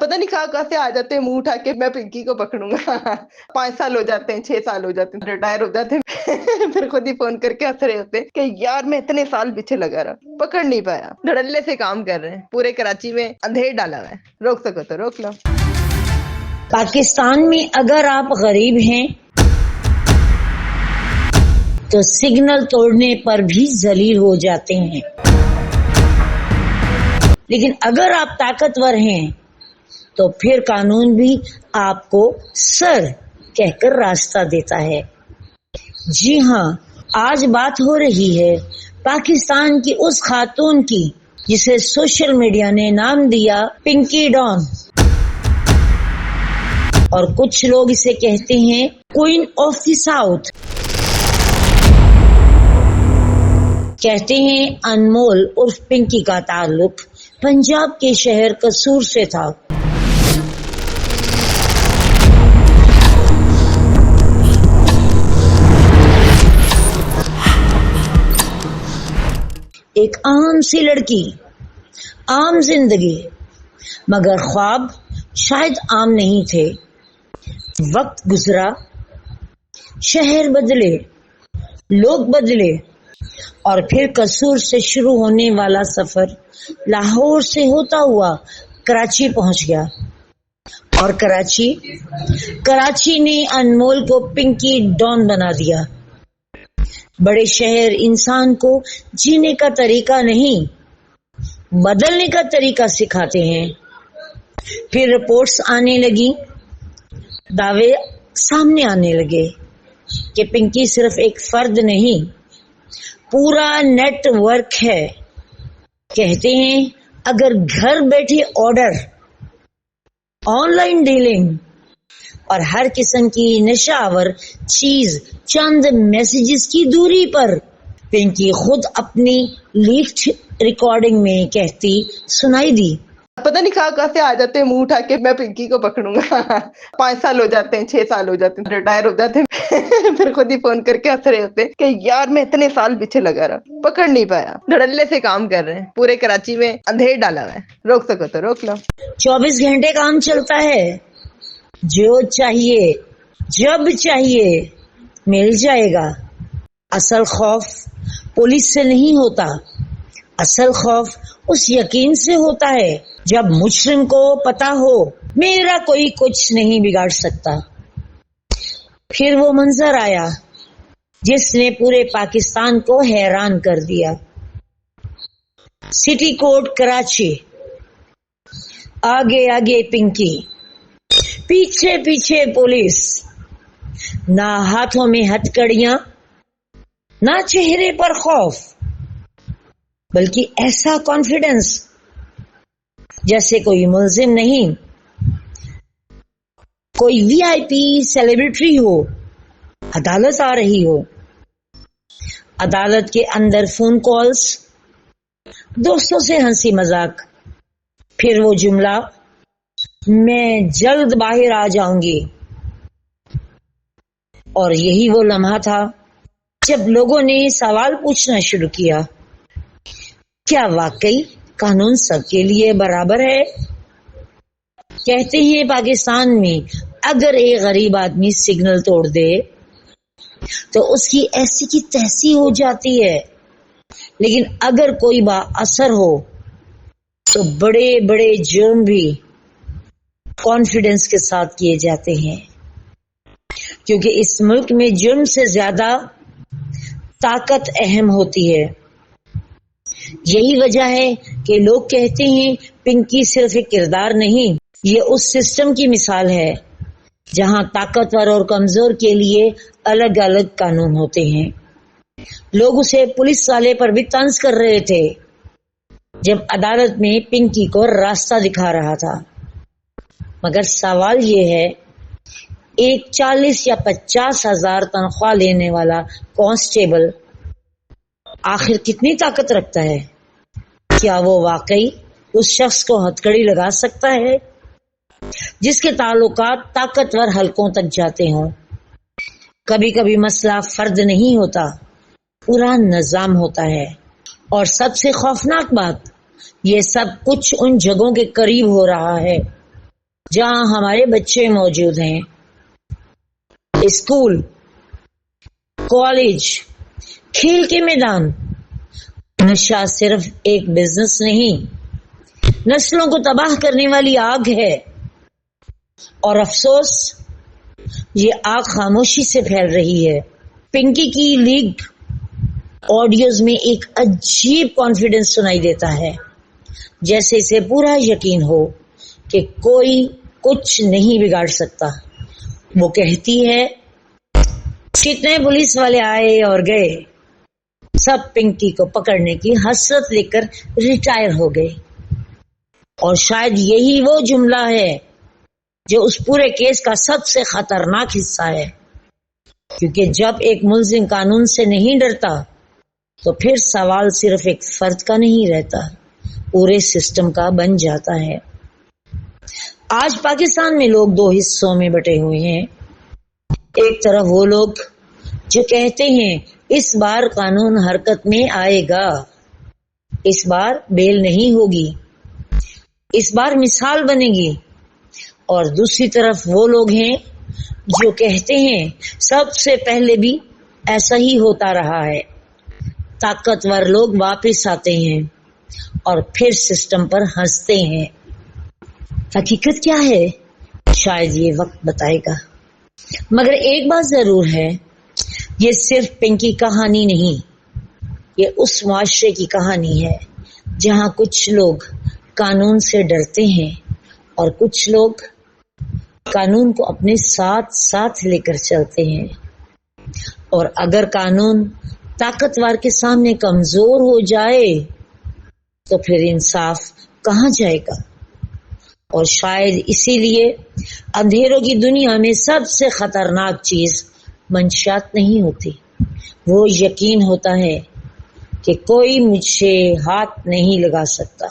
पता नहीं कहाँ से आ जाते हैं मुंह उठा के मैं पिंकी को पकड़ूंगा 5 साल हो जाते हैं 6 साल हो जाते हैं रिटायर हो जाते हैं फिर खुद ही फोन करके हंस रहे होते हैं कि यार मैं इतने साल पीछे लगा रहा पकड़ नहीं पाया धड़ल्ले से काम कर रहे हैं पूरे कराची में अंधेर डाला हुआ है रोक सको तो रोक लो। पाकिस्तान में अगर आप गरीब हैं तो सिग्नल तोड़ने पर भी जलील हो जाते हैं, लेकिन अगर आप ताकतवर हैं तो फिर कानून भी आपको सर कहकर रास्ता देता है। जी हाँ, आज बात हो रही है पाकिस्तान की उस खातून की जिसे सोशल मीडिया ने नाम दिया पिंकी डॉन, और कुछ लोग इसे कहते हैं क्वीन ऑफ द साउथ। कहते हैं अनमोल उर्फ पिंकी का ताल्लुक पंजाब के शहर कसूर से था। एक आम सी लड़की, आम जिंदगी, मगर ख्वाब शायद आम नहीं थे। वक्त गुजरा, शहर बदले, लोग बदले, और फिर कसूर से शुरू होने वाला सफर लाहौर से होता हुआ कराची पहुंच गया, और कराची ने अनमोल को पिंकी डॉन बना दिया। बड़े शहर इंसान को जीने का तरीका नहीं, बदलने का तरीका सिखाते हैं। फिर रिपोर्ट्स आने लगी, दावे सामने आने लगे कि पिंकी सिर्फ एक फर्द नहीं, पूरा नेटवर्क है। कहते हैं अगर घर बैठे ऑर्डर, ऑनलाइन डीलिंग और हर किस्म की नशावर चीज चंद मैसेजेस की दूरी पर, पिंकी खुद अपनी लीक्ड रिकॉर्डिंग में कहती सुनाई दी। पता नहीं कहाँ से आ जाते हैं मुंह उठा के मैं पिंकी को पकड़ूंगा 5 साल हो जाते हैं 6 साल हो जाते हैं रिटायर हो जाते हैं फिर खुद ही फोन करके हंस रहे होते हैं कि यार मैं इतने साल पीछे लगा रहा पकड़ नहीं पाया धड़ल्ले से काम कर रहे हैं पूरे कराची में अंधेर डाला हुआ है रोक सको तो रोक लो। 24 घंटे काम चलता है, जो चाहिए जब चाहिए मिल जाएगा। असल खौफ पुलिस से नहीं होता, असल खौफ उस यकीन से होता है जब मुजरिम को पता हो मेरा कोई कुछ नहीं बिगाड़ सकता। फिर वो मंजर आया जिसने पूरे पाकिस्तान को हैरान कर दिया। सिटी कोर्ट कराची, आगे आगे पिंकी, पीछे पीछे पुलिस, ना हाथों में हथकड़ियां, ना चेहरे पर खौफ, बल्कि ऐसा कॉन्फिडेंस जैसे कोई मुल्जिम नहीं, कोई वीआईपी सेलिब्रिटी हो, अदालत आ रही हो। अदालत के अंदर फोन कॉल्स, दोस्तों से हंसी मजाक, फिर वो जुमला मैं जल्द बाहर आ जाऊंगी। और यही वो लम्हा था जब लोगों ने सवाल पूछना शुरू किया, क्या वाकई कानून सबके लिए बराबर है? कहते हैं पाकिस्तान में अगर एक गरीब आदमी सिग्नल तोड़ दे तो उसकी ऐसी की तैसी हो जाती है, लेकिन अगर कोई बाअसर हो तो बड़े बड़े जुर्म भी कॉन्फिडेंस के साथ किए जाते हैं, क्योंकि इस मुल्क में जुर्म से ज्यादा ताकत अहम होती है। यही वजह है कि लोग कहते हैं पिंकी सिर्फ एक किरदार नहीं, ये उस सिस्टम की मिसाल है जहां ताकतवर और कमजोर के लिए अलग अलग कानून होते हैं। लोग उसे पुलिस वाले पर भी तंज कर रहे थे जब अदालत में पिंकी को रास्ता दिखा रहा था। मगर सवाल ये है, एक 40 या 50 हजार तनख्वाह लेने वाला कांस्टेबल आखिर कितनी ताकत रखता है? क्या वो वाकई उस शख्स को हथकड़ी लगा सकता है जिसके ताल्लुकात ताकतवर हलकों तक जाते हों? कभी कभी मसला फर्द नहीं होता, पूरा निजाम होता है। और सबसे खौफनाक बात, ये सब कुछ उन जगहों के करीब हो रहा है جہاں ہمارے بچے موجود ہیں، اسکول، کالج، کھیل کے میدان، نشہ صرف ایک بزنس نہیں، نسلوں کو تباہ کرنے والی آگ ہے، اور افسوس یہ آگ خاموشی سے پھیل رہی ہے۔ پنکی کی لیگ آڈیوز میں ایک عجیب کانفیڈنس سنائی دیتا ہے، جیسے اسے پورا یقین ہو کہ کوئی کچھ نہیں بگاڑ سکتا۔ وہ کہتی ہے، کتنے پولیس والے آئے اور گئے، سب پنکی کو پکڑنے کی حسرت لے کر ریٹائر ہو گئے۔ اور شاید یہی وہ جملہ ہے جو اس پورے کیس کا سب سے خطرناک حصہ ہے، کیونکہ جب ایک ملزم قانون سے نہیں ڈرتا تو پھر سوال صرف ایک فرد کا نہیں رہتا، پورے سسٹم کا بن جاتا ہے۔ آج پاکستان میں لوگ دو حصوں میں بٹے ہوئے ہیں۔ ایک طرف وہ لوگ جو کہتے ہیں اس بار قانون حرکت میں آئے گا، اس بار بیل نہیں ہوگی، اس بار مثال بنے گی، اور دوسری طرف وہ لوگ ہیں جو کہتے ہیں سب سے پہلے بھی ایسا ہی ہوتا رہا ہے۔ طاقتور لوگ واپس آتے ہیں اور پھر سسٹم پر ہنستے ہیں۔ حقیقت کیا ہے شاید یہ وقت بتائے گا، مگر ایک بات ضرور ہے، یہ صرف پنکی کہانی نہیں، یہ اس معاشرے کی کہانی ہے جہاں کچھ لوگ قانون سے ڈرتے ہیں اور کچھ لوگ قانون کو اپنے ساتھ ساتھ لے کر چلتے ہیں۔ اور اگر قانون طاقتور کے سامنے کمزور ہو جائے تو پھر انصاف کہاں جائے گا؟ اور شاید اسی لیے اندھیروں کی دنیا میں سب سے خطرناک چیز منشیات نہیں ہوتی، وہ یقین ہوتا ہے کہ کوئی مجھے ہاتھ نہیں لگا سکتا۔